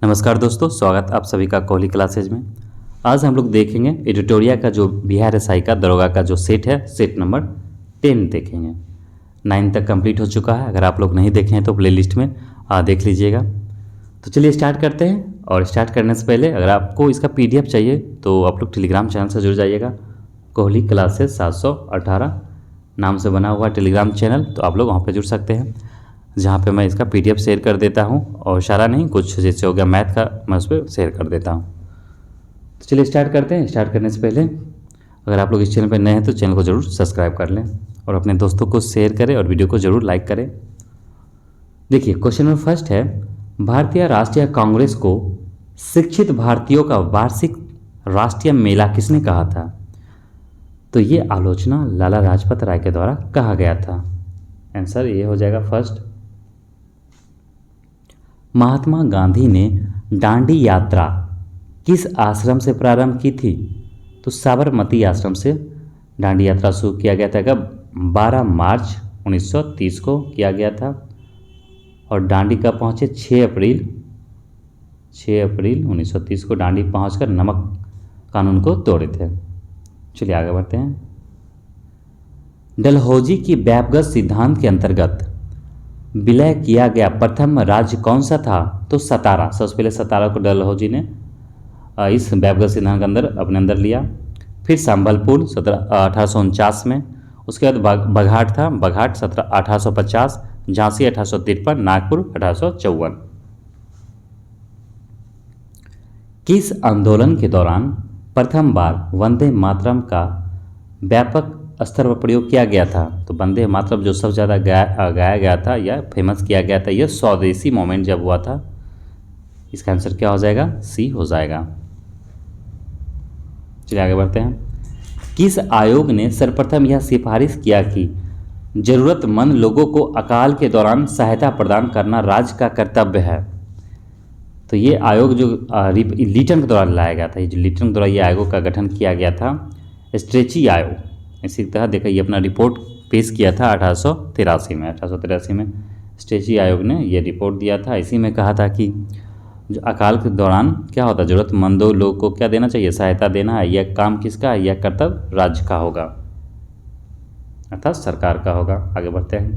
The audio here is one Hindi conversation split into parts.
नमस्कार दोस्तों, स्वागत आप सभी का कोहली क्लासेज में। आज हम लोग देखेंगे एडिटोरिया का जो बिहार एसआई का दरोगा का जो सेट है, सेट नंबर 10 देखेंगे। 9 तक कंप्लीट हो चुका है। अगर आप लोग नहीं देखे हैं तो प्लेलिस्ट में देख लीजिएगा। तो चलिए स्टार्ट करते हैं। और स्टार्ट करने से पहले अगर आपको इसका PDF चाहिए तो आप लोग टेलीग्राम चैनल से जुड़ जाइएगा। कोहली क्लासेज 718 नाम से बना हुआ टेलीग्राम चैनल, तो आप लोग वहाँ पर जुड़ सकते हैं, जहाँ पे मैं इसका PDF शेयर कर देता हूँ। और सारा नहीं, कुछ जैसे हो गया मैथ का, मैं उस पर शेयर कर देता हूँ। तो चलिए स्टार्ट करते हैं। स्टार्ट करने से पहले अगर आप लोग इस चैनल पर नए हैं तो चैनल को ज़रूर सब्सक्राइब कर लें और अपने दोस्तों को शेयर करें और वीडियो को ज़रूर लाइक करें। देखिए, क्वेश्चन नंबर फर्स्ट है, भारतीय राष्ट्रीय कांग्रेस को शिक्षित भारतीयों का वार्षिक राष्ट्रीय मेला किसने कहा था? तो ये आलोचना लाला लाजपत राय के द्वारा कहा गया था। आंसर ये हो जाएगा फर्स्ट। महात्मा गांधी ने दांडी यात्रा किस आश्रम से प्रारंभ की थी? तो साबरमती आश्रम से दांडी यात्रा शुरू किया गया था। कब? 12 मार्च 1930 को किया गया था। और दांडी कब पहुँचे? 6 अप्रैल 1930 को दांडी पहुंचकर नमक कानून को तोड़े थे। चलिए आगे बढ़ते हैं। डलहौजी की व्यापगत सिद्धांत के अंतर्गत विलय किया गया प्रथम राज्य कौन सा था? तो सतारा। सबसे पहले सतारा को डलहौजी ने इस व्यापगत सिद्धांत के अंदर अपने अंदर लिया। फिर संबलपुर 1849 में। उसके बाद बघाट था, बघाट 1850, झांसी 1853, नागपुर 1854। किस आंदोलन के दौरान प्रथम बार वंदे मातरम का व्यापक स्तर पर प्रयोग किया गया था? तो वंदे मातरम जो सबसे ज़्यादा गाया गया था या फेमस किया गया था, यह स्वदेशी मोमेंट जब हुआ था। इसका आंसर क्या हो जाएगा? सी हो जाएगा। चलिए आगे बढ़ते हैं। किस आयोग ने सर्वप्रथम यह सिफारिश किया कि जरूरतमंद लोगों को अकाल के दौरान सहायता प्रदान करना राज्य का कर्तव्य है? तो ये आयोग जो लीटन के द्वारा लाया गया था, ये जो लीटन के द्वारा ये आयोग का गठन किया गया था, स्ट्रेची आयोग। इसी तरह देखा, ये अपना रिपोर्ट पेश किया था 1883 में स्ट्रेची आयोग ने ये रिपोर्ट दिया था। इसी में कहा था कि जो अकाल के दौरान क्या होता है, ज़रूरतमंदों लोगों को क्या देना चाहिए? सहायता देना है। यह काम किसका है? यह कर्तव्य राज्य का होगा, अर्थात सरकार का होगा। आगे बढ़ते हैं।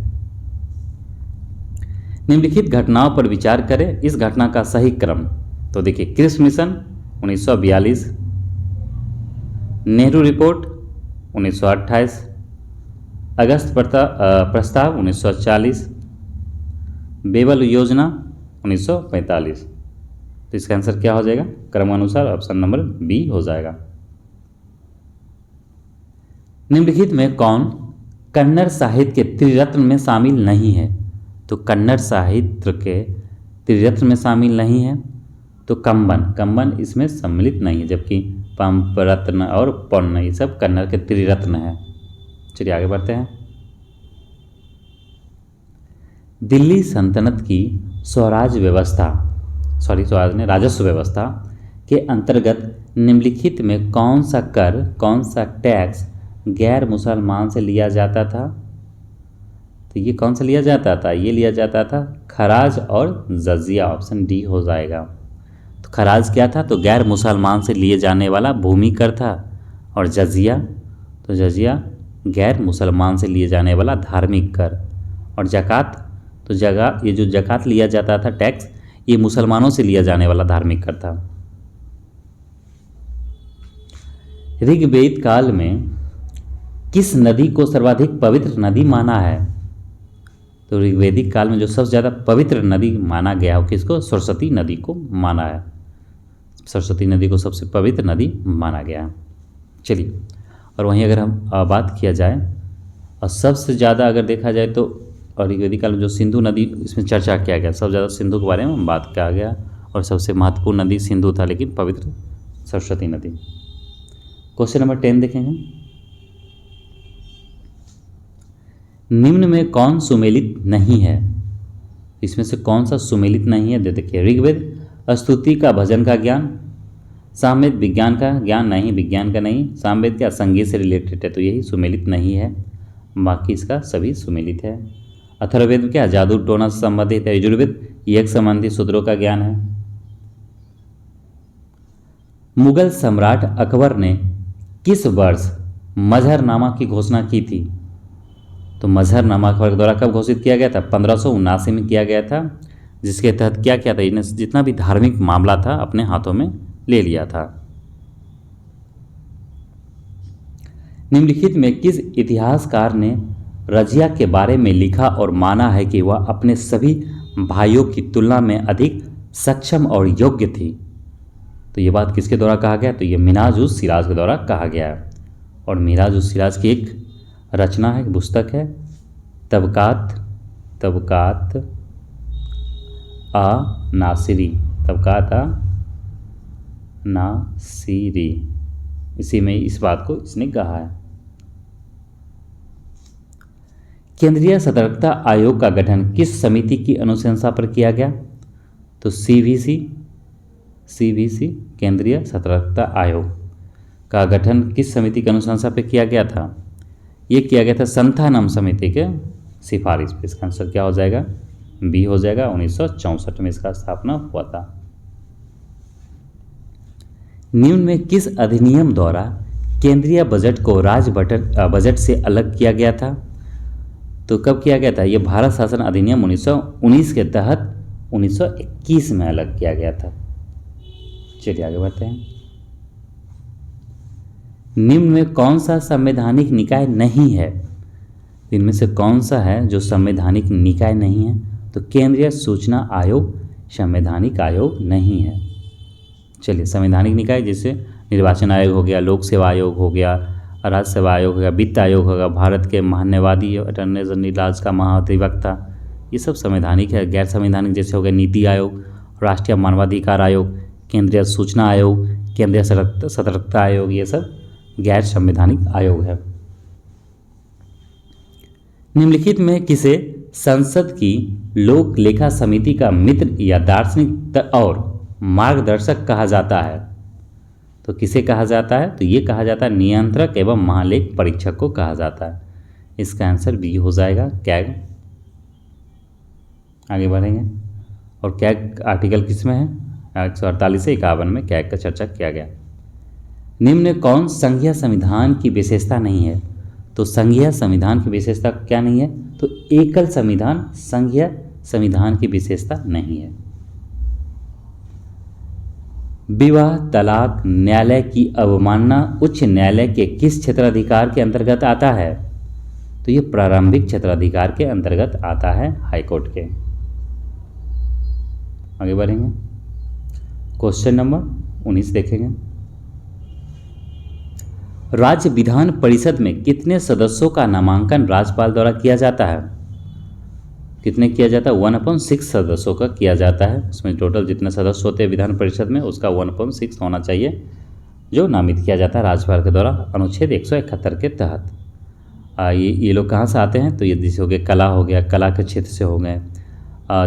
निम्नलिखित घटनाओं पर विचार करें, इस घटना का सही क्रम। तो देखिए, क्रिप्स मिशन 1942, नेहरू रिपोर्ट 1928, अगस्त प्रस्ताव 1940, बेबल योजना 1945। तो इसका आंसर क्या हो जाएगा क्रमानुसार? ऑप्शन नंबर बी हो जाएगा। निम्नलिखित में कौन कन्नड़ साहित्य के त्रिरत्न में शामिल नहीं है? तो कन्नड़ साहित्य के त्रिरत्न में शामिल नहीं है तो कंबन इसमें सम्मिलित नहीं है, जबकि पंपरत्न और पन्न ये सब कन्नड़ के त्रिरत्न है। चलिए आगे बढ़ते हैं। दिल्ली सल्तनत की राजस्व व्यवस्था के अंतर्गत निम्नलिखित में कौन सा कर, कौन सा टैक्स गैर मुसलमान से लिया जाता था? तो ये कौन सा लिया जाता था? ये लिया जाता था खराज और जजिया। ऑप्शन डी हो जाएगा। तो खराज क्या था? तो गैर मुसलमान से लिए जाने वाला भूमि कर था। और जजिया, तो जजिया गैर मुसलमान से लिए जाने वाला धार्मिक कर। और जकात, तो ये जो जकात लिया जाता था टैक्स, ये मुसलमानों से लिया जाने वाला धार्मिक कर था। ऋग्वेद काल में किस नदी को सर्वाधिक पवित्र नदी माना है? तो ऋग्वेदिक काल में जो सबसे ज़्यादा पवित्र नदी माना गया हो किसको? सरस्वती नदी को माना है। सरस्वती नदी को सबसे पवित्र नदी माना गया है। चलिए, और वहीं अगर हम बात किया जाए और सबसे ज़्यादा अगर देखा जाए तो ऋग्वेदिक काल में जो सिंधु नदी, इसमें चर्चा किया गया, सबसे ज़्यादा सिंधु के बारे में बात किया गया और सबसे महत्वपूर्ण नदी सिंधु था, लेकिन पवित्र सरस्वती नदी। क्वेश्चन नंबर 10 देखेंगे। निम्न में कौन सुमेलित नहीं है? इसमें से कौन सा सुमेलित नहीं है? देखिए, ऋग्वेद स्तुति का भजन का ज्ञान, सामवेद विज्ञान का ज्ञान नहीं, विज्ञान का नहीं, सामवेद क्या संगीत से रिलेटेड है, तो यही सुमेलित नहीं है। बाकी इसका सभी सुमेलित है। अथर्ववेद क्या जादू टोना से संबंधित है। यजुर्वेद यज्ञ संबंधी सूत्रों का ज्ञान है। मुगल सम्राट अकबर ने किस वर्ष मजहरनामा की घोषणा की थी? तो मजहरनामा अकबर के द्वारा कब घोषित किया गया था? 1579 में किया गया था, जिसके तहत क्या किया था? इन्हें जितना भी धार्मिक मामला था अपने हाथों में ले लिया था। निम्नलिखित में किस इतिहासकार ने रजिया के बारे में लिखा और माना है कि वह अपने सभी भाइयों की तुलना में अधिक सक्षम और योग्य थी? तो ये बात किसके द्वारा कहा गया? तो ये मिन्हाज उस सिराज के द्वारा कहा गया है। और मिन्हाज उस सिराज की एक रचना है, पुस्तक है, तबकात आ नासिरी, तबकात आ नासिरी, इसी में इस बात को इसने कहा है। केंद्रीय सतर्कता आयोग का गठन किस समिति की अनुशंसा पर किया गया? तो सीवीसी केंद्रीय सतर्कता आयोग का गठन किस समिति की अनुशंसा पर किया गया था? ये किया गया था संथानम समिति के सिफारिश पे। इसका आंसर क्या हो जाएगा? बी हो जाएगा। 1964 में इसका स्थापना हुआ था। निम्न में किस अधिनियम द्वारा केंद्रीय बजट को राज्य बजट से अलग किया गया था? तो कब किया गया था? ये भारत शासन अधिनियम 1919 के तहत 1921 में अलग किया गया था। चलिए आगे बढ़ते हैं। निम्न में कौन सा संवैधानिक निकाय नहीं है? इनमें से कौन सा है जो संवैधानिक निकाय नहीं है? तो केंद्रीय सूचना आयोग संवैधानिक आयोग नहीं है। चलिए, संवैधानिक निकाय जैसे निर्वाचन आयोग हो गया, लोक सेवा आयोग हो गया, राज्य सेवा आयोग हो गया, वित्त आयोग हो गया, भारत के महान्यायवादी अटॉर्नी जनरल, राज्य का महाधिवक्ता, ये सब संवैधानिक है। गैर संवैधानिक जैसे हो गया नीति आयोग, राष्ट्रीय मानवाधिकार आयोग, केंद्रीय सूचना आयोग, केंद्रीय सतर्कता आयोग, ये सब गैर संवैधानिक आयोग है। निम्नलिखित में किसे संसद की लोक लेखा समिति का मित्र या दार्शनिक और मार्गदर्शक कहा जाता है? तो किसे कहा जाता है? तो ये कहा जाता है नियंत्रक एवं महालेख परीक्षक को कहा जाता है। इसका आंसर बी हो जाएगा, कैग। आगे बढ़ेंगे। और कैग आर्टिकल किस में है? 148 से 51 में कैग का चर्चा किया गया। निम्न में कौन संघीय संविधान की विशेषता नहीं है? तो संघीय संविधान की विशेषता क्या नहीं है? तो एकल संविधान संघीय संविधान की विशेषता नहीं है। विवाह तलाक न्यायालय की अवमानना उच्च न्यायालय के किस क्षेत्राधिकार के अंतर्गत आता है? तो ये प्रारंभिक क्षेत्राधिकार के अंतर्गत आता है, हाईकोर्ट के। आगे बढ़ेंगे। क्वेश्चन नंबर 19 देखेंगे। राज्य विधान परिषद में कितने सदस्यों का नामांकन राज्यपाल द्वारा किया जाता है? कितने किया जाता है? 1/6 सदस्यों का किया जाता है। उसमें टोटल जितने सदस्य होते हैं विधान परिषद में, उसका 1/6 होना चाहिए, जो नामित किया जाता है राज्यपाल के द्वारा अनुच्छेद 171 के तहत। ये लोग कहाँ से आते हैं? तो ये जैसे हो गया कला हो गया, कला के क्षेत्र से हो गए,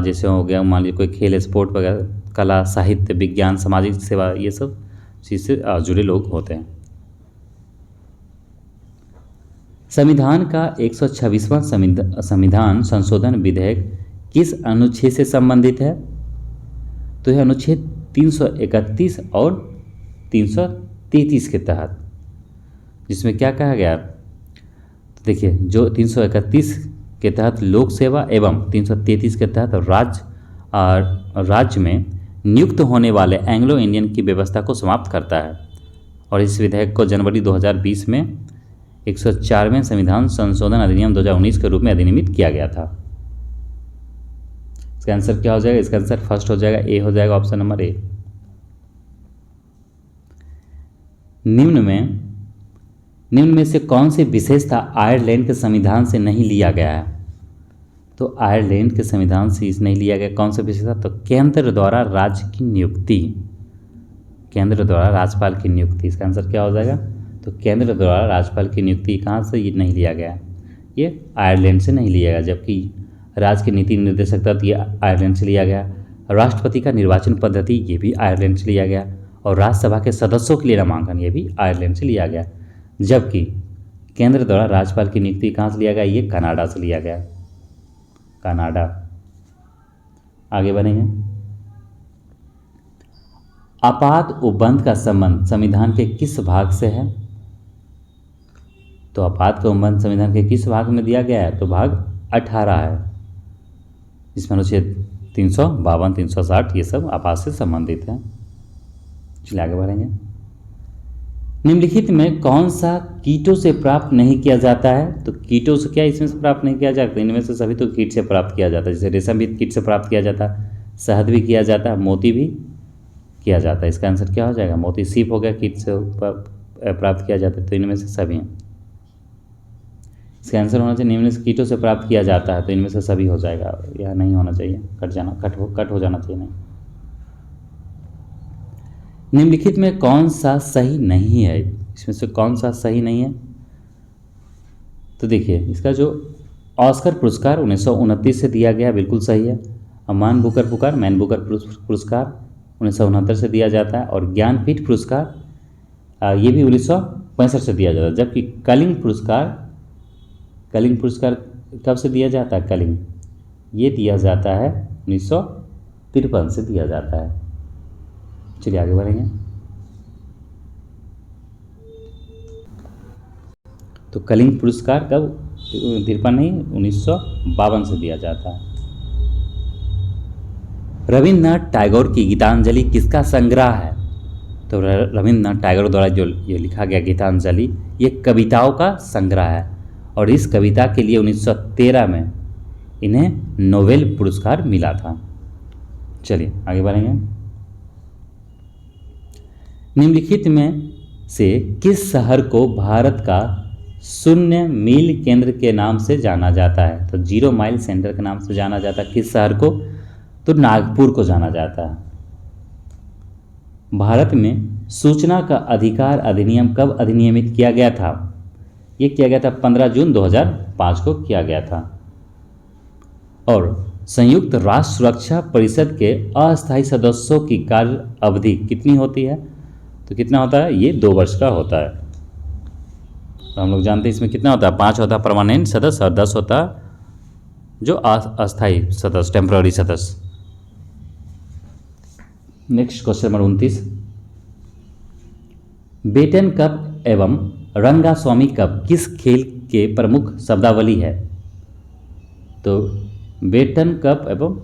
जैसे हो गया मान लीजिए कोई खेल स्पोर्ट वगैरह, कला, साहित्य, विज्ञान, सामाजिक सेवा, ये सब चीज़ से जुड़े लोग होते हैं। संविधान का 126वां संविधान संशोधन विधेयक किस अनुच्छेद से संबंधित है? तो यह अनुच्छेद 331 और 333 के तहत, जिसमें क्या कहा गया? तो देखिए, जो 331 के तहत लोक सेवा एवं 333 के तहत राज्य में नियुक्त होने वाले एंग्लो इंडियन की व्यवस्था को समाप्त करता है। और इस विधेयक को जनवरी 2020 में 104वें संविधान संशोधन अधिनियम 2019 के रूप में अधिनियमित किया गया था। इसका आंसर क्या हो जाएगा? इसका आंसर फर्स्ट हो जाएगा, ए हो जाएगा, ऑप्शन नंबर ए। निम्न में से कौन सी विशेषता आयरलैंड के संविधान से नहीं लिया गया है? तो आयरलैंड के संविधान से इस नहीं लिया गया कौन सा विशेषता? तो केंद्र द्वारा राज्य की नियुक्ति, केंद्र द्वारा राज्यपाल की नियुक्ति। इसका आंसर क्या हो जाएगा? तो केंद्र द्वारा राज्यपाल की नियुक्ति कहाँ से ये नहीं लिया गया? ये आयरलैंड से नहीं लिया गया, जबकि राज्य की नीति निर्देशक तत्व ये आयरलैंड से लिया गया। राष्ट्रपति का निर्वाचन पद्धति ये भी आयरलैंड से लिया गया, और राज्यसभा के सदस्यों के लिए नामांकन ये भी आयरलैंड से लिया गया। जबकि केंद्र द्वारा राज्यपाल की नियुक्ति कहाँ से लिया गया? ये कनाडा से लिया गया, कनाडा। आगे बढ़ेंगे। आपात उपबंध का संबंध संविधान के किस भाग से है? तो आपात का उपबंध संविधान के किस भाग में दिया गया है? तो भाग 18 है, जिसमें अनुच्छेद 352, 360 ये सब आपात से संबंधित है। चलिए आगे बढ़ेंगे। निम्नलिखित में कौन सा कीटों से प्राप्त नहीं किया जाता है? तो कीटों से क्या इसमें से प्राप्त नहीं किया जाता? इनमें से सभी तो कीट से प्राप्त किया जाता है। जैसे रेशम भी कीट से प्राप्त किया जाता है, शहद भी किया जाता है, मोती भी किया जाता है। इसका आंसर क्या हो जाएगा? मोती सीप हो गया, कीट से प्राप्त किया जाता है, तो इनमें से सभी हैं। इसका आंसर होना चाहिए निम्न से कीटों से प्राप्त किया जाता है, तो इनमें से सभी हो जाएगा। यह नहीं होना चाहिए, कट हो जाना चाहिए नहीं। निम्नलिखित में कौन सा सही नहीं है? इसमें से कौन सा सही नहीं है? तो देखिए, इसका जो ऑस्कर पुरस्कार 1929 से दिया गया बिल्कुल सही है। मैन बुकर पुरस्कार 1969 से दिया जाता है, और ज्ञानपीठ पुरस्कार ये भी 1965 से दिया जाता है। जबकि कलिंग पुरस्कार कब से दिया जाता है? कलिंग ये दिया जाता है 1953 से दिया जाता है। चलिए आगे बढ़ेंगे। तो कलिंग पुरस्कार कब? 53 नहीं, 1952 से दिया जाता है। रविन्द्रनाथ टैगोर की गीतांजलि किसका संग्रह है? तो रविन्द्रनाथ टैगोर द्वारा जो ये लिखा गया गीतांजलि, ये कविताओं का संग्रह है, और इस कविता के लिए 1913 में इन्हें नोबेल पुरस्कार मिला था। चलिए आगे बढ़ेंगे। निम्नलिखित में से किस शहर को भारत का 0 मील केंद्र के नाम से जाना जाता है? तो 0 माइल सेंटर के नाम से जाना जाता है। किस शहर को? तो नागपुर को जाना जाता है। भारत में सूचना का अधिकार अधिनियम कब अधिनियमित किया गया था? ये किया गया था 15 जून 2005 को किया गया था। और संयुक्त राष्ट्र सुरक्षा परिषद के अस्थायी सदस्यों की कार्य अवधि कितनी होती है? तो कितना होता है? ये 2 वर्ष का होता है। तो हम लोग जानते हैं इसमें कितना होता है? 5 होता है परमानेंट सदस्य, और 10 होता है जो अस्थायी सदस्य, टेम्पररी सदस्य। Next question number 29। Beighton cup एवं रंगास्वामी कप किस खेल के प्रमुख शब्दावली है? तो बेटन कप एवं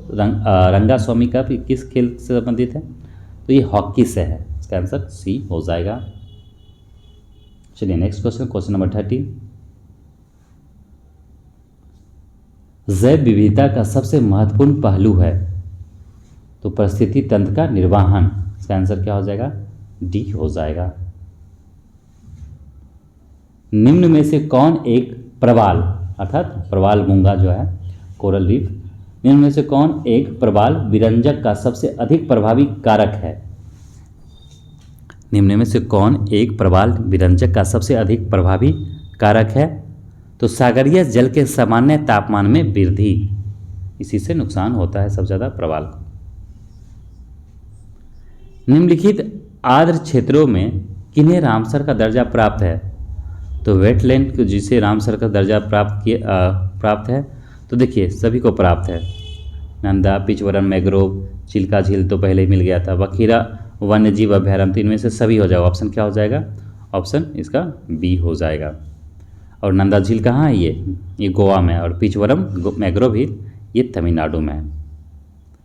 रंगास्वामी कप किस खेल से संबंधित है? तो ये हॉकी से है। इसका आंसर सी हो जाएगा। चलिए नेक्स्ट क्वेश्चन नंबर 30। जैव विविधता का सबसे महत्वपूर्ण पहलू है? तो परिस्थिति तंत्र का निर्वहन। इसका आंसर क्या हो जाएगा? डी हो जाएगा। निम्न में से कौन एक प्रवाल, अर्थात प्रवाल मूंगा जो है, कोरल रीफ, निम्न में से कौन एक प्रवाल विरंजक का सबसे अधिक प्रभावी कारक है? निम्न में से कौन एक प्रवाल विरंजक का सबसे अधिक प्रभावी कारक है? तो सागरीय जल के सामान्य तापमान में वृद्धि, इसी से नुकसान होता है सबसे ज़्यादा प्रवाल को। निम्नलिखित आर्द्र क्षेत्रों में किन्हें रामसर का दर्जा प्राप्त है? तो वेटलैंड को जिसे रामसर का दर्जा प्राप्त है, तो देखिए सभी को प्राप्त है। नंदा, पिचवरन, मैग्रोव, चिल्का झील तो पहले ही मिल गया था, बखीरा वन्यजीव अभ्यारण्य, तो इनमें से सभी हो जाएगा। ऑप्शन क्या हो जाएगा? ऑप्शन इसका बी हो जाएगा। और नंदा झील कहाँ है? ये गोवा में, और पिचवरम मैग्रोव हिल ये तमिलनाडु में है।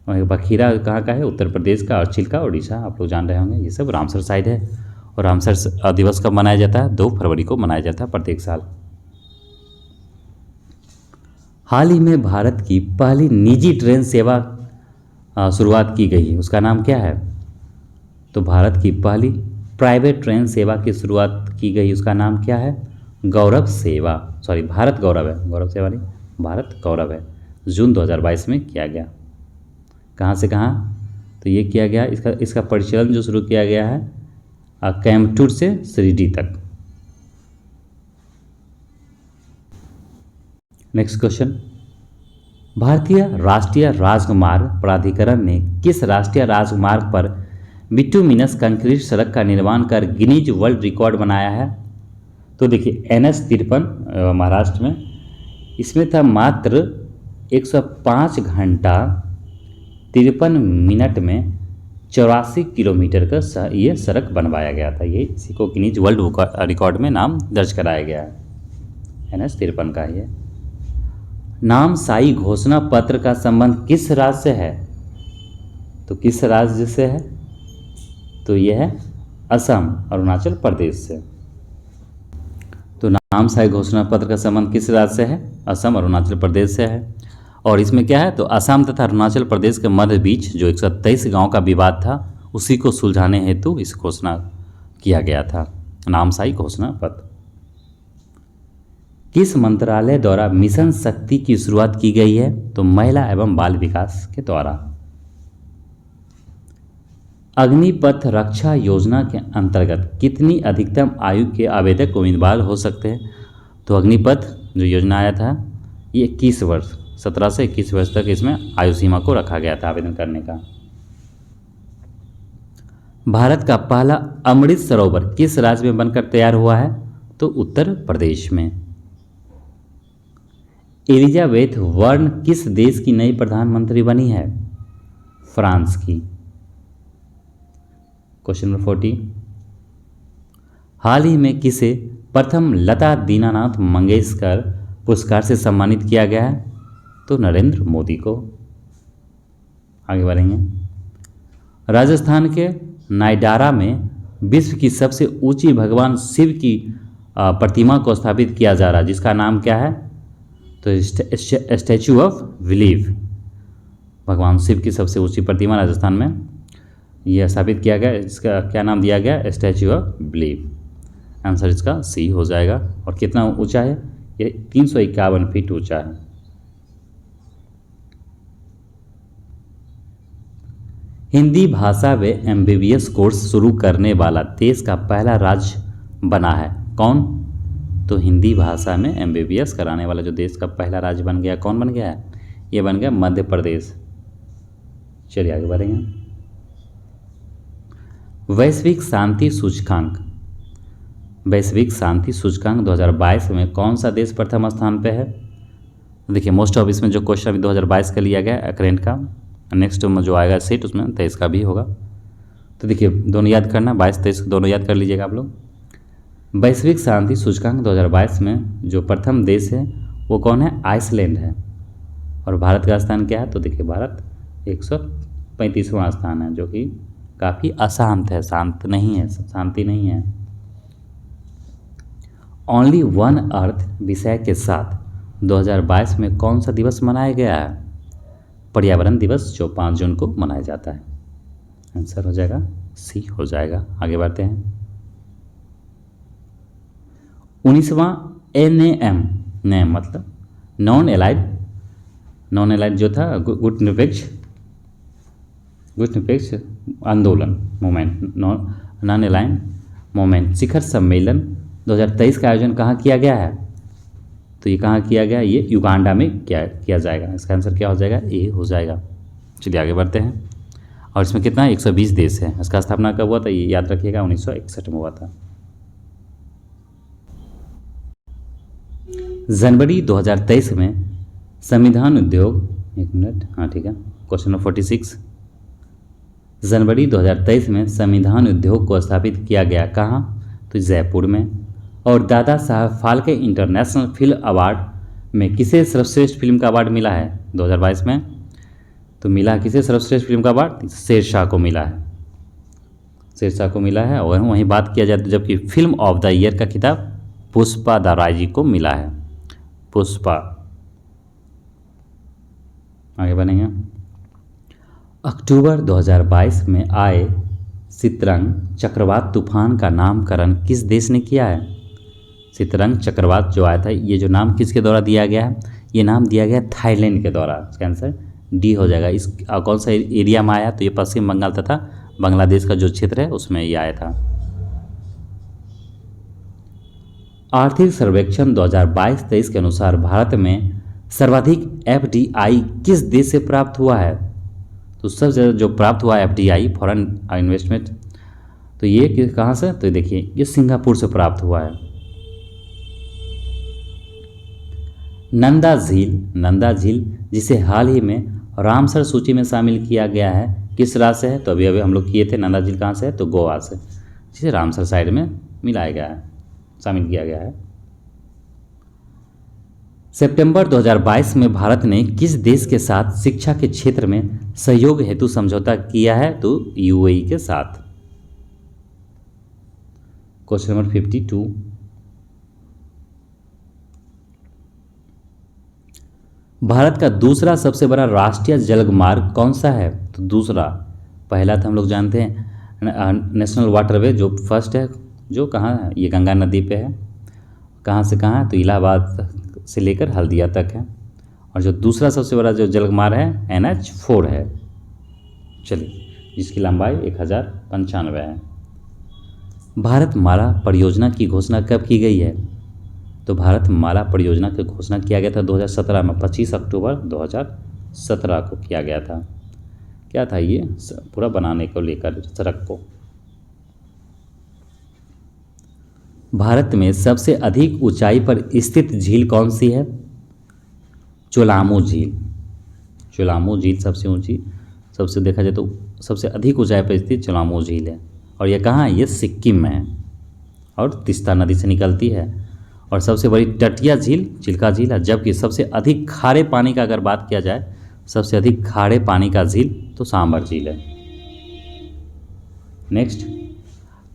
और बखीरा कहाँ का है? उत्तर प्रदेश का, और चिल्का उड़ीसा, आप लोग जान रहे होंगे। ये सब रामसर साइड है। और रामसर दिवस कब मनाया जाता है? 2 फरवरी को मनाया जाता है प्रत्येक साल। हाल ही में भारत की पहली निजी ट्रेन सेवा शुरुआत की गई है, उसका नाम क्या है? तो भारत की पहली प्राइवेट ट्रेन सेवा की शुरुआत की गई, उसका नाम क्या है? गौरव सेवा, सॉरी भारत गौरव है, गौरव सेवा नहीं, भारत गौरव है। जून 2022 में किया गया। कहाँ से कहाँ? तो ये किया गया, इसका परिचालन जो शुरू किया गया है कोयम्बटूर से शिरडी तक। Next question. भारतीय राष्ट्रीय राजमार्ग प्राधिकरण ने किस राष्ट्रीय राजमार्ग पर बिटुमिनस कंक्रीट सड़क का निर्माण कर गिनीज वर्ल्ड रिकॉर्ड बनाया है? तो देखिए NH 53 महाराष्ट्र में, इसमें था मात्र 105 घंटा 53 मिनट में 84 किलोमीटर का ये सड़क बनवाया गया था। ये इसी को गिनीज वर्ल्ड रिकॉर्ड में नाम दर्ज कराया गया है। NH-53 का ये नामसाई घोषणा पत्र का संबंध किस राज्य से है? तो किस राज्य से है? तो यह है असम, अरुणाचल प्रदेश से। तो नामसाई घोषणा पत्र का संबंध किस राज्य से है? असम, अरुणाचल प्रदेश से है। और इसमें क्या है? तो असम तथा अरुणाचल प्रदेश के मध्य बीच जो 123 गांव का विवाद था उसी को सुलझाने हेतु इस घोषणा किया गया था, नामसाई घोषणा पत्र। किस मंत्रालय द्वारा मिशन शक्ति की शुरुआत की गई है? तो महिला एवं बाल विकास के द्वारा। अग्निपथ रक्षा योजना के अंतर्गत कितनी अधिकतम आयु के आवेदक उम्मीदवार हो सकते हैं? तो अग्निपथ जो योजना आया था ये 21 वर्ष, 17 से 21 वर्ष तक इसमें आयु सीमा को रखा गया था आवेदन करने का। भारत का पहला अमृत सरोवर किस राज्य में बनकर तैयार हुआ है? तो उत्तर प्रदेश में। एलिजाबेथ वार्न किस देश की नई प्रधानमंत्री बनी है? फ्रांस की। क्वेश्चन नंबर 40, हाल ही में किसे प्रथम लता दीनानाथ मंगेशकर पुरस्कार से सम्मानित किया गया है? तो नरेंद्र मोदी को। आगे बढ़ेंगे। राजस्थान के नायडारा में विश्व की सबसे ऊंची भगवान शिव की प्रतिमा को स्थापित किया जा रहा है, जिसका नाम क्या है? तो स्टैचू ऑफ बिलीफ। भगवान शिव की सबसे ऊंची प्रतिमा राजस्थान में यह स्थापित किया गया, इसका क्या नाम दिया गया? Statue of belief. आंसर इसका सी हो जाएगा। और कितना ऊंचा है? ये 351 फीट ऊंचा है। हिंदी भाषा में MBBS कोर्स शुरू करने वाला देश का पहला राज्य बना है कौन? तो हिंदी भाषा में MBBS कराने वाला जो देश का पहला राज्य बन गया, कौन बन गया है? ये बन गया मध्य प्रदेश। चलिए आगे बढ़ेंगे। वैश्विक शांति सूचकांक, वैश्विक शांति सूचकांक 2022 में कौन सा देश प्रथम स्थान पे है? देखिए मोस्ट ऑफ इसमें जो क्वेश्चन अभी 2022 का लिया गया है करेंट का, नेक्स्ट में जो आएगा सेट उसमें 23 का भी होगा। तो देखिए दोनों याद करना, 22-23 दोनों याद कर लीजिएगा आप लोग। वैश्विक शांति सूचकांक 2022 में जो प्रथम देश है वो कौन है? आइसलैंड है। और भारत का स्थान क्या है? तो देखिए भारत 135वां स्थान है, जो कि काफ़ी अशांत है, शांत नहीं है, शांति नहीं है। ओनली वन अर्थ विषय के साथ 2022 में कौन सा दिवस मनाया गया है? पर्यावरण दिवस, जो 5 जून को मनाया जाता है। आंसर हो जाएगा सी हो जाएगा। आगे बढ़ते हैं। 19वां NAM, नेम मतलब नॉन एलाइड जो था गुट निरपेक्ष आंदोलन मूवमेंट, नॉन एलाइन मूवमेंट शिखर सम्मेलन 2023 का आयोजन कहाँ किया गया है? तो ये कहाँ किया गया? ये युगांडा में किया जाएगा। इसका आंसर क्या हो जाएगा? ए हो जाएगा। चलिए आगे बढ़ते हैं। और इसमें कितना 120 देश है। इसका स्थापना कब हुआ था? ये याद रखिएगा 1961 में हुआ था। जनवरी 2023 में संविधान उद्योग, एक मिनट, हाँ ठीक है, क्वेश्चन नंबर 46, जनवरी 2023 में संविधान उद्योग को स्थापित किया गया कहाँ? तो जयपुर में। और Dada Saheb Phalke international film award में किसे सर्वश्रेष्ठ फिल्म का अवार्ड मिला है 2022 में? तो मिला किसे सर्वश्रेष्ठ फिल्म का अवार्ड? शेरशाह को मिला है, शेरशाह को मिला है। और वहीं बात किया जाए तो जबकि फिल्म ऑफ द ईयर का खिताब पुष्पा द राय को मिला है, पुष्पा। आगे बढ़ेंगे। अक्टूबर 2022 में आए सितरंग चक्रवात तूफान का नामकरण किस देश ने किया है? सितरंग चक्रवात जो आया था, ये जो नाम किसके द्वारा दिया गया है? ये नाम दिया गया थाईलैंड के द्वारा। इसका आंसर डी हो जाएगा। इस कौन सा एरिया में आया? तो ये पश्चिम बंगाल तथा बांग्लादेश का जो क्षेत्र है उसमें ये आया था। आर्थिक सर्वेक्षण 2022-23 के अनुसार भारत में सर्वाधिक FDI किस देश से प्राप्त हुआ है? तो सबसे ज़्यादा जो प्राप्त हुआ है FDI, फॉरेन इन्वेस्टमेंट, तो ये कहाँ से? तो देखिए ये सिंगापुर से प्राप्त हुआ है। नंदा झील जिसे हाल ही में रामसर सूची में शामिल किया गया है किस राज्य से है? तो अभी अभी हम लोग किए थे, नंदा झील कहाँ से है? तो गोवा से, जिसे रामसर साइड में मिलाया गया है, शामिल किया गया है। सितंबर 2022 में भारत ने किस देश के साथ शिक्षा के क्षेत्र में सहयोग हेतु समझौता किया है? तो यूएई के साथ। क्वेश्चन नंबर 52, भारत का दूसरा सबसे बड़ा राष्ट्रीय जलमार्ग कौन सा है? तो दूसरा, पहला तो हम लोग जानते हैं नेशनल वाटरवे, जो फर्स्ट है, जो कहाँ है? ये गंगा नदी पे है। कहाँ से कहाँ? तो इलाहाबाद से लेकर हल्दिया तक है। और जो दूसरा सबसे बड़ा जो जलमार्ग है NH4 है, चलिए, जिसकी लंबाई 1095 है। भारतमाला परियोजना की घोषणा कब की गई है? तो भारतमाला परियोजना की घोषणा किया गया था 2017 में, 25 अक्टूबर 2017 को किया गया था। क्या था ये? पूरा बनाने को लेकर सड़क को। भारत में सबसे अधिक ऊंचाई पर स्थित झील कौन सी है? चोलामू झील। चोलामू झील सबसे ऊंची, सबसे देखा जाए तो सबसे अधिक ऊंचाई पर स्थित चोलामू झील है। और ये कहाँ है? ये सिक्किम में है और तीस्ता नदी से निकलती है। और सबसे बड़ी तटीय झील चिल्का झील है, जबकि सबसे अधिक खारे पानी का अगर बात किया जाए, सबसे अधिक खारे पानी का झील तो सांबर झील है। नेक्स्ट,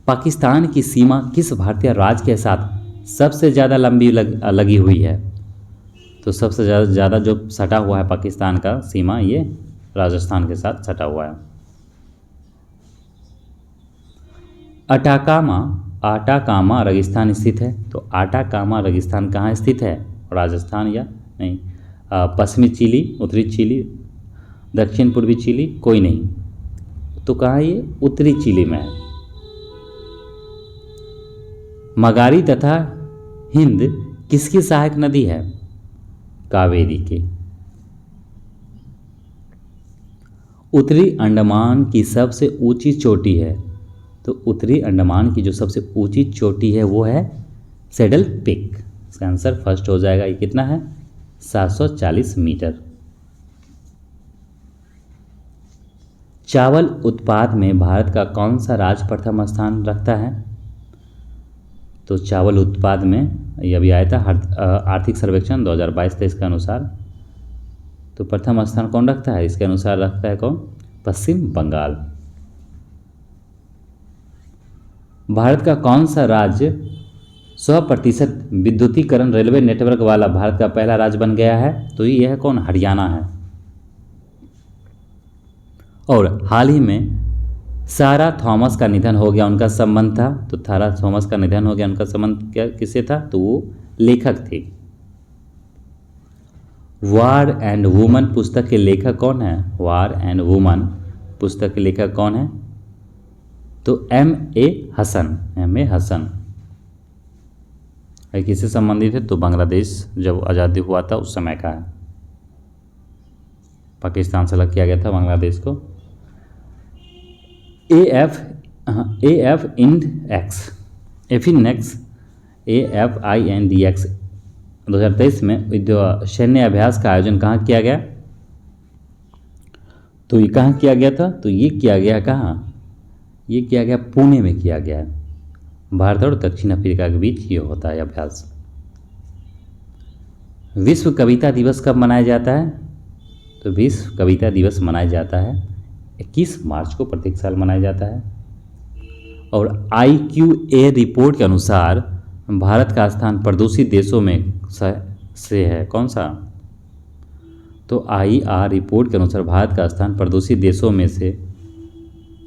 पाकिस्तान की सीमा किस भारतीय राज्य के साथ सबसे ज़्यादा लंबी लगी हुई है? तो सबसे ज़्यादा जो सटा हुआ है पाकिस्तान का सीमा, ये राजस्थान के साथ सटा हुआ है। आटाकामा रेगिस्तान स्थित है। तो आटाकामा रेगिस्तान कहाँ स्थित है? राजस्थान या नहीं? पश्चिमी चिली, उत्तरी चिली, दक्षिण पूर्वी चिली, कोई नहीं। तो कहाँ? ये उत्तरी चिली में है। मगारी तथा हिंद किसकी सहायक नदी है? कावेरी की। उत्तरी अंडमान की सबसे ऊंची चोटी है। तो उत्तरी अंडमान की जो सबसे ऊंची चोटी है वो है सैडल पीक। इसका आंसर फर्स्ट हो जाएगा। ये कितना है? 740 मीटर। चावल उत्पाद में भारत का कौन सा राज्य प्रथम स्थान रखता है? तो चावल उत्पाद में ये अभी आया था आर्थिक सर्वेक्षण 2022-23 के अनुसार। तो प्रथम स्थान कौन रखता है? इसके अनुसार रखता है कौन? पश्चिम बंगाल। भारत का कौन सा राज्य 100% विद्युतीकरण रेलवे नेटवर्क वाला भारत का पहला राज्य बन गया है? तो यह है कौन? हरियाणा है। और हाल ही में सारा थॉमस का निधन हो गया, उनका संबंध था। तो सारा थॉमस का निधन हो गया, उनका संबंध क्या किससे था? तो वो लेखक थे। वार एंड वुमन पुस्तक के लेखक कौन है? वार एंड वुमन पुस्तक के लेखक कौन है? तो M.A. हसन। किससे संबंधित है? तो बांग्लादेश जब आज़ादी हुआ था उस समय का है। पाकिस्तान से अलग किया गया था बांग्लादेश को। AFINDX 2023 में सैन्य अभ्यास का आयोजन कहाँ किया गया? तो ये कहाँ किया गया था? तो ये किया गया कहाँ? ये किया गया पुणे में किया गया है। भारत और दक्षिण अफ्रीका के बीच ये होता है अभ्यास। विश्व कविता दिवस कब मनाया जाता है? तो विश्व कविता दिवस मनाया जाता है 21 मार्च को, प्रत्येक साल मनाया जाता है। और IQA रिपोर्ट के अनुसार भारत का स्थान प्रदूषित देशों में से है कौन सा? तो IR रिपोर्ट के अनुसार भारत का स्थान प्रदूषित देशों में से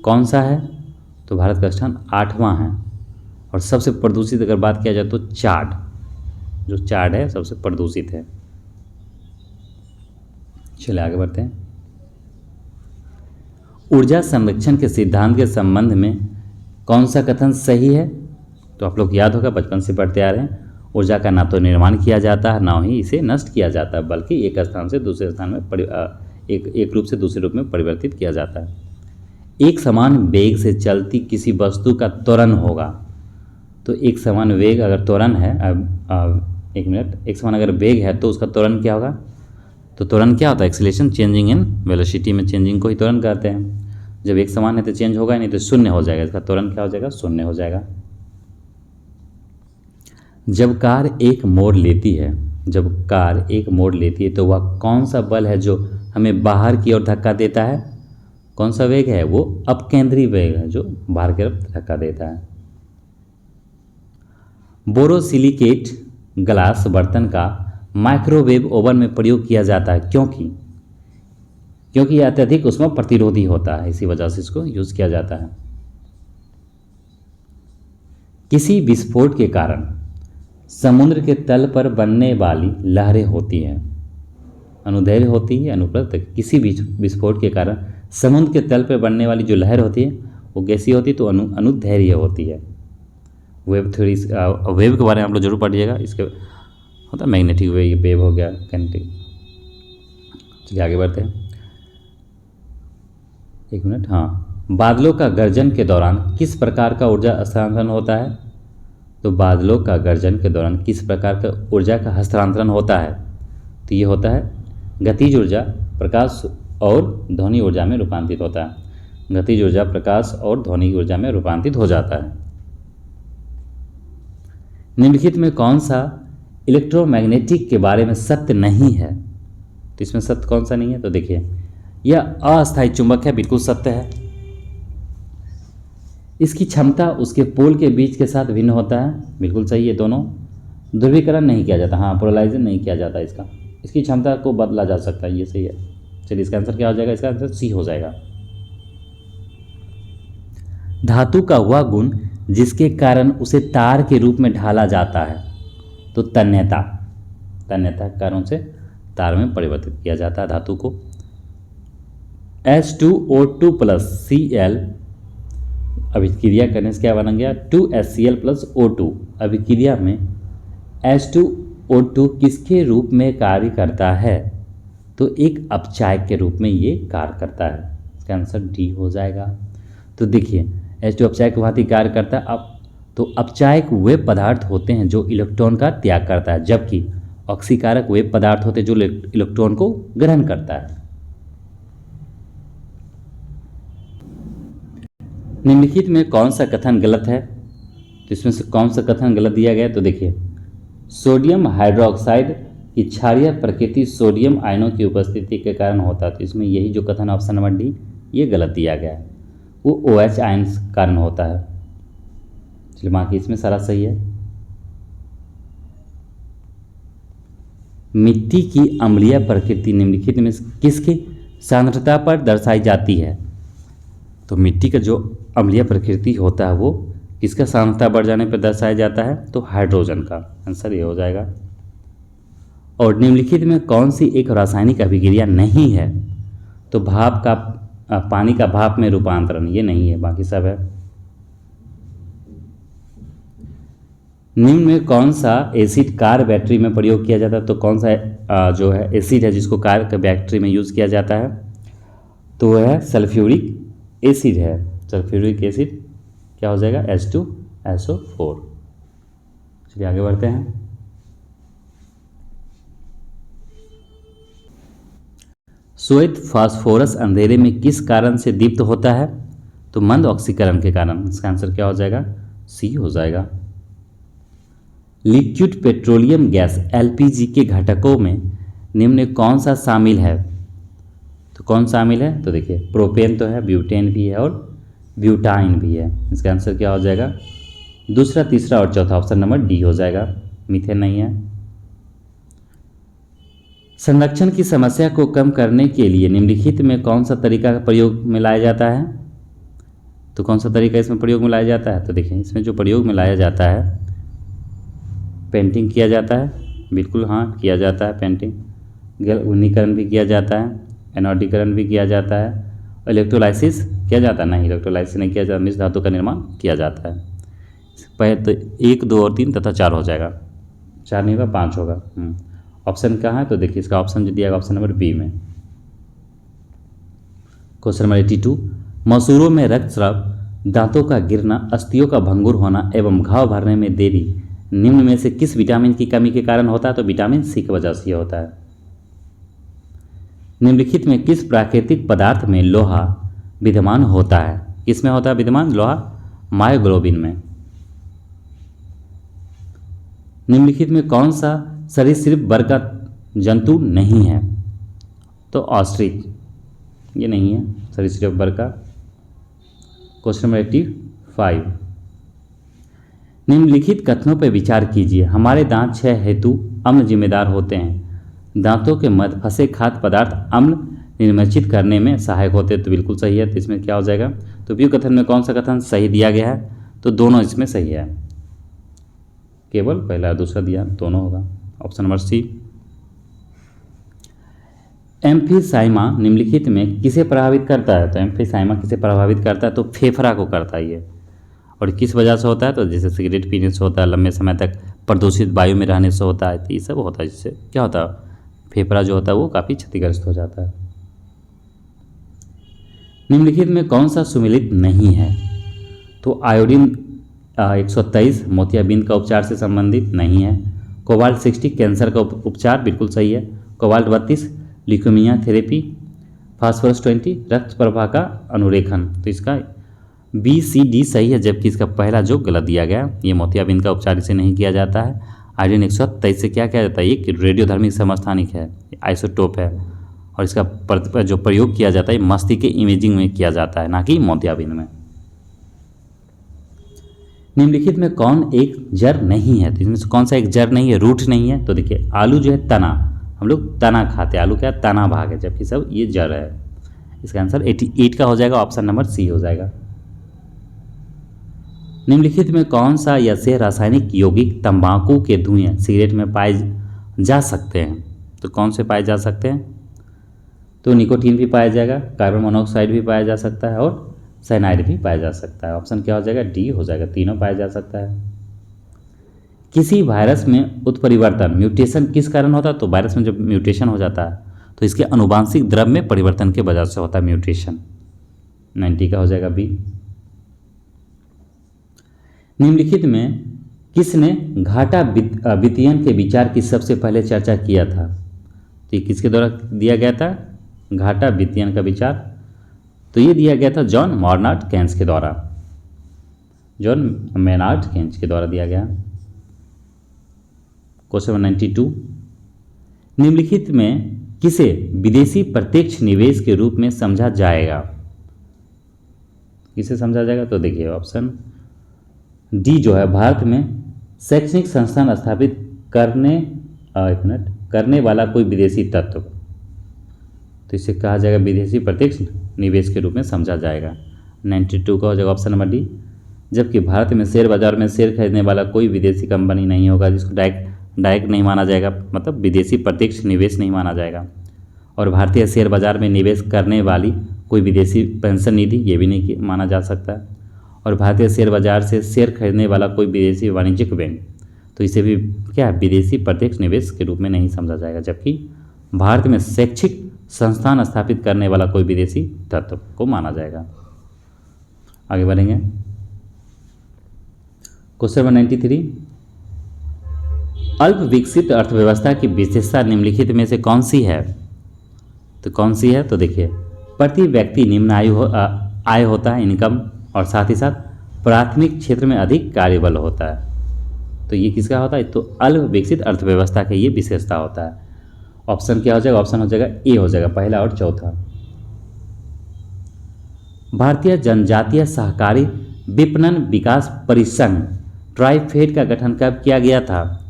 कौन सा है? तो भारत का स्थान 8वां है। और सबसे प्रदूषित अगर बात किया जाए तो चाड, जो चाड है सबसे प्रदूषित है। चलिए आगे बढ़ते हैं। ऊर्जा संरक्षण के सिद्धांत के संबंध में कौन सा कथन सही है? तो आप लोग याद होगा, बचपन से पढ़ते आ रहे हैं, ऊर्जा का ना तो निर्माण किया जाता है ना ही इसे नष्ट किया जाता है, बल्कि एक स्थान से दूसरे स्थान में एक रूप से दूसरे रूप में परिवर्तित किया जाता है। एक समान वेग से चलती किसी वस्तु का त्वरण होगा। तो एक समान वेग अगर त्वरण है, एक समान अगर वेग है तो उसका त्वरण क्या होगा? तो त्वरण क्या होता है? एक्सीलरेशन चेंजिंग इन वेलोसिटी में चेंजिंग को ही त्वरण कहते हैं। जब एक समान है तो चेंज होगा ही नहीं, तो शून्य हो जाएगा, इसका त्वरण क्या हो जाएगा? शून्य हो जाएगा। जब कार एक मोड़ लेती है, जब कार एक मोड़ लेती है तो वह कौन सा बल है जो हमें बाहर की ओर धक्का देता है? कौन सा वेग है? वो अपकेंद्री वेग है जो बाहर की तरफ धक्का देता है। बोरोसिलिकेट ग्लास बर्तन का माइक्रोवेव ओवन में प्रयोग किया जाता है, क्योंकि यह अत्यधिक उष्मा प्रतिरोधी होता है, इसी वजह से इसको यूज किया जाता है। किसी विस्फोट के कारण समुद्र के तल पर बनने वाली लहरें होती हैं, अनुदैर्घ्य होती है, अनुप्रस्थ। किसी भी विस्फोट के कारण समुद्र के तल पर बनने वाली जो लहर होती है वो कैसी होती है? तो अनुदैर्घ्य होती है। वेव थ्योरी, वेव के बारे में आप लोग जरूर पढ़िएगा। इसके होता है मैग्नेटिक वेव, ये वेव हो गया, काइनेटिक। चलिए आगे बढ़ते हैं। एक मिनट, हाँ। बादलों का गर्जन के दौरान किस प्रकार का ऊर्जा हस्तांतरण होता है? तो बादलों का गर्जन के दौरान किस प्रकार का ऊर्जा का हस्तांतरण होता है? तो ये होता है गतिज ऊर्जा प्रकाश और ध्वनि ऊर्जा में रूपांतरित होता है। गतिज ऊर्जा प्रकाश और ध्वनि ऊर्जा में रूपांतरित हो जाता है। निम्नलिखित में कौन सा इलेक्ट्रोमैग्नेटिक के बारे में सत्य नहीं है? तो इसमें सत्य कौन सा नहीं है? तो देखिए, यह अस्थायी चुंबक है, बिल्कुल सत्य है। इसकी क्षमता उसके पोल के बीच के साथ भिन्न होता है, बिल्कुल सही है दोनों। ध्रुवीकरण नहीं किया जाता, हाँ, पोलराइजेशन नहीं किया जाता इसका। इसकी क्षमता को बदला जा सकता है, ये सही है। चलिए इसका आंसर क्या हो जाएगा? इसका आंसर सी हो जाएगा। धातु का वह गुण जिसके कारण उसे तार के रूप में ढाला जाता है, तो तन्यता। तन्यता के कारण से तार में परिवर्तित किया जाता है धातु को। H2O2 प्लस Cl अभिक्रिया करने से क्या बन गया? 2HCl plus O2। अभिक्रिया में H2O2 किसके रूप में कार्य करता है? तो एक अपचायक के रूप में ये कार्य करता है। इसका आंसर डी हो जाएगा। तो देखिए, H2 अपचायक की भांति कार्य करता है। अब तो अपचायक वे पदार्थ होते हैं जो इलेक्ट्रॉन का त्याग करता है, जबकि ऑक्सीकारक वे पदार्थ होते हैं जो इलेक्ट्रॉन को ग्रहण करता है। निम्नलिखित में कौन सा कथन गलत है? तो इसमें से कौन सा कथन गलत दिया गया? तो देखिए, सोडियम हाइड्रोक्साइड की क्षारीय प्रकृति सोडियम आयनों की उपस्थिति के कारण होता है। तो इसमें यही जो कथन ऑप्शन नंबर डी, ये गलत दिया गया है। वो OH आयन कारण होता है। चलिए बाकी इसमें सारा सही है। मिट्टी की अम्लीय प्रकृति निम्नलिखित में किसकी सांद्रता पर दर्शाई जाती है? तो मिट्टी का जो अम्लीय प्रकृति होता है वो किसका सांद्रता बढ़ जाने पर दर्शाया जाता है? तो हाइड्रोजन का। आंसर ये हो जाएगा। और निम्नलिखित में कौन सी एक रासायनिक अभिक्रिया नहीं है? तो भाप का पानी का भाप में रूपांतरण, ये नहीं है, बाकी सब है। निम्न में कौन सा एसिड कार बैटरी में प्रयोग किया जाता है? तो कौन सा जो है एसिड है जिसको कार बैटरी में यूज़ किया जाता है? तो वह है सल्फ्यूरिक एसिड है। सल्फ्यूरिक एसिड क्या हो जाएगा? H2SO4। चलिए आगे बढ़ते हैं। श्वेत फास्फोरस अंधेरे में किस कारण से दीप्त होता है? तो मंद ऑक्सीकरण के कारण। इसका आंसर क्या हो जाएगा? सी हो जाएगा। लिक्विड पेट्रोलियम गैस LPG के घटकों में निम्न में कौन सा शामिल है? तो कौन शामिल है? तो देखिए, प्रोपेन तो है, ब्यूटेन भी है और ब्यूटाइन भी है। इसका आंसर क्या हो जाएगा? दूसरा, तीसरा और चौथा ऑप्शन नंबर डी हो जाएगा। मीथेन नहीं है। संरक्षण की समस्या को कम करने के लिए निम्नलिखित में कौन सा तरीका का प्रयोग में लाया जाता है? तो कौन सा तरीका इसमें प्रयोग में लाया जाता है? तो देखिए, इसमें जो प्रयोग में लाया जाता है, पेंटिंग किया जाता है, बिल्कुल हाँ किया जाता है पेंटिंग। गैल्वेनीकरण भी किया जाता है, एनोडीकरण भी किया जाता है, और इलेक्ट्रोलाइसिस किया जाता है। नहीं, इलेक्ट्रोलाइसिस नहीं किया जाता, मिश्र धातु का निर्माण किया जाता है। पहले तो 1, 2 और 3 तथा 4 हो जाएगा। 4 नहीं होगा, 5 होगा। ऑप्शन कहाँ है? तो देखिए, इसका ऑप्शन जो दिया गया ऑप्शन नंबर बी में। क्वेश्चन नंबर 82, मसूरों में रक्तस्राव, दांतों का गिरना, अस्थियों का भंगुर होना एवं घाव भरने में देरी निम्न में से किस विटामिन की कमी के कारण होता है? तो विटामिन सी की वजह से होता है। निम्नलिखित में किस प्राकृतिक पदार्थ में लोहा विद्यमान होता है? किसमें होता है विद्यमान लोहा? मायोग्लोबिन में। निम्नलिखित में कौन सा सरीसृप वर्ग का जंतु नहीं है? तो ऑस्ट्रिच, ये नहीं है सरीसृप वर्ग का। क्वेश्चन नंबर 85, निम्नलिखित कथनों पर विचार कीजिए। हमारे दांत क्षय हेतु अम्ल जिम्मेदार होते हैं। दांतों के मध्य फंसे खाद्य पदार्थ अम्ल निर्मचित करने में सहायक होते हैं। तो बिल्कुल सही है। तो इसमें क्या हो जाएगा? तो व्यू कथन में कौन सा कथन सही दिया गया है? तो दोनों इसमें सही है, केवल पहला और दूसरा दिया दोनों होगा। Option number C. एम्फीसाइमा निम्नलिखित में किसे प्रभावित करता है? तो एम्फीसाइमा किसे प्रभावित करता है? तो फेफड़ा को करता है ये। और किस वजह से होता है? तो जैसे सिगरेट पीने से होता है, लंबे समय तक प्रदूषित वायु में रहने से होता है। तो ये सब होता है, जिससे क्या होता है? फेफड़ा जो होता है वो काफ़ी क्षतिग्रस्त हो जाता है। निम्नलिखित में कौन सा सुमेलित नहीं है? तो आयोडीन 123 मोतियाबिंद का उपचार से संबंधित नहीं है। कोबाल्ट 60 कैंसर का उपचार, बिल्कुल सही है। Cobalt 32 leukaemia therapy. फास्फोरस 20 रक्त प्रवाह का अनुरेखन। तो इसका बी सी डी सही है, जबकि इसका पहला जो गलत दिया गया, ये मोतियाबिंद का उपचार इसे नहीं किया जाता है। आयोडीन 123 से क्या किया जाता है? ये रेडियोधर्मी समस्थानिक है, आइसोटोप है, और इसका जो प्रयोग किया जाता है मस्तिष्क के इमेजिंग में किया जाता है, ना कि मोतियाबिंद में। निम्नलिखित में कौन एक जड़ नहीं है? तो इसमें से कौन सा एक जड़ नहीं है, रूट नहीं है? तो देखिए आलू जो है तना, हम लोग तना खाते हैं, आलू क्या तना भाग है, जबकि सब ये जड़ है। इसका आंसर 88 का हो जाएगा, ऑप्शन नंबर सी हो जाएगा। निम्नलिखित में कौन सा या से रासायनिक यौगिक तंबाकू के धुएं सिगरेट में पाए जा सकते हैं? तो कौन से पाए जा सकते हैं? तो निकोटीन भी पाया जाएगा, कार्बन मोनोऑक्साइड भी पाया जा सकता है, और साइनाइड भी पाया जा सकता है। ऑप्शन क्या हो जाएगा? डी हो जाएगा, तीनों पाया जा सकता है। किसी वायरस में उत्परिवर्तन म्यूटेशन किस कारण होता है? तो वायरस में जब म्यूटेशन हो जाता है तो इसके अनुवांशिक द्रव में परिवर्तन के वजह से होता है म्यूटेशन। 90 का हो जाएगा बी। निम्नलिखित में किसने घाटा वित्तीयन के विचार की सबसे पहले चर्चा किया था? तो ये किसके द्वारा दिया गया था घाटा वित्तीयन का विचार? तो ये दिया गया था जॉन मॉर्नार्ड केन्स के द्वारा, जॉन मेनार्ड केन्स के द्वारा दिया गया। क्वेश्चन नंबर 92, निम्नलिखित में किसे विदेशी प्रत्यक्ष निवेश के रूप में समझा जाएगा? किसे समझा जाएगा? तो देखिए ऑप्शन डी जो है, भारत में शैक्षणिक संस्थान स्थापित करने वाला कोई विदेशी तत्व, तो इसे कहा जाएगा विदेशी प्रत्यक्ष निवेश के रूप में समझा जाएगा। 92 का हो जाएगा ऑप्शन नंबर डी। जबकि भारत में शेयर बाजार में शेयर खरीदने वाला कोई विदेशी कंपनी नहीं होगा, जिसको डायरेक्ट नहीं माना जाएगा, मतलब विदेशी प्रत्यक्ष निवेश नहीं माना जाएगा। और भारतीय शेयर बाजार में निवेश करने वाली कोई विदेशी पेंशन निधि, ये भी नहीं माना जा सकता है। और भारतीय शेयर बाजार से शेयर खरीदने वाला कोई विदेशी वाणिज्यिक बैंक, तो इसे भी क्या विदेशी प्रत्यक्ष निवेश के रूप में नहीं समझा जाएगा। जबकि भारत में शैक्षिक संस्थान स्थापित करने वाला कोई विदेशी तत्व को माना जाएगा। आगे बढ़ेंगे। क्वेश्चन नंबर 93, अल्प विकसित अर्थव्यवस्था की विशेषता निम्नलिखित में से कौन सी है? तो कौन सी है? तो देखिए प्रति व्यक्ति निम्न आय होता है, इनकम, और साथ ही साथ प्राथमिक क्षेत्र में अधिक कार्यबल होता है। तो ये किसका होता है? तो अल्प विकसित अर्थव्यवस्था का ये विशेषता होता है। ऑप्शन क्या हो जाएगा? ऑप्शन हो जाएगा ए हो जाएगा, पहला और चौथा। भारतीय जनजातीय सहकारी विपणन विकास परिसंघ ट्राइफेड का गठन कब किया गया था?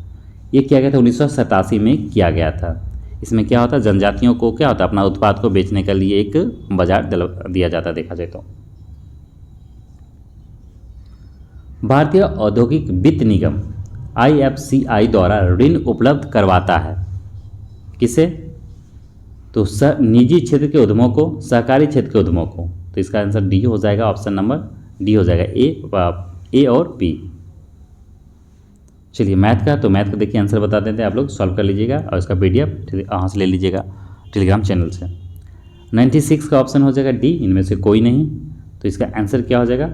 ये किया गया था 1987 में किया गया था। इसमें क्या होता है? जनजातियों को क्या होता है? अपना उत्पाद को बेचने के लिए एक बाजार दिया जाता है, देखा जाए तो। भारतीय औद्योगिक वित्त निगम IFCI द्वारा ऋण उपलब्ध करवाता है किसे? तो निजी क्षेत्र के उद्यमों को, सहकारी क्षेत्र के उद्यमों को। तो इसका आंसर डी हो जाएगा, ऑप्शन नंबर डी हो जाएगा, ए और बी। चलिए मैथ का, तो मैथ को देखिए आंसर बता देते हैं, आप लोग सॉल्व कर लीजिएगा और इसका PDF यहाँ से ले लीजिएगा टेलीग्राम चैनल से। 96 का ऑप्शन हो जाएगा डी, इनमें से कोई नहीं। तो इसका आंसर क्या हो जाएगा?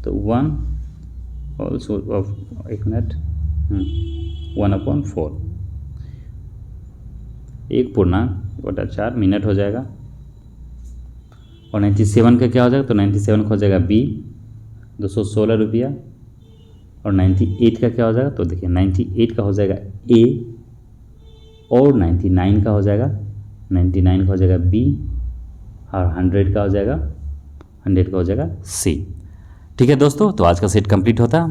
तो 1/4। 1/4 मिनट हो जाएगा। और 97 का क्या हो जाएगा, तो 97 का हो जाएगा बी 216 रुपया। और 98 का क्या हो जाएगा, तो देखिए 98 का हो जाएगा ए। और 99 का हो जाएगा, 99 का हो जाएगा बी। और 100 का हो जाएगा, 100 का हो जाएगा सी। ठीक है दोस्तों, तो आज का सेट कंप्लीट होता है।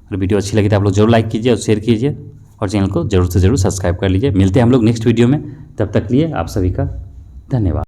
और वीडियो अच्छी लगी तो आप लोग जरूर लाइक कीजिए और शेयर कीजिए और चैनल को जरूर से जरूर सब्सक्राइब कर लीजिए। मिलते हैं हम लोग नेक्स्ट वीडियो में, तब तक लिए आप सभी का धन्यवाद।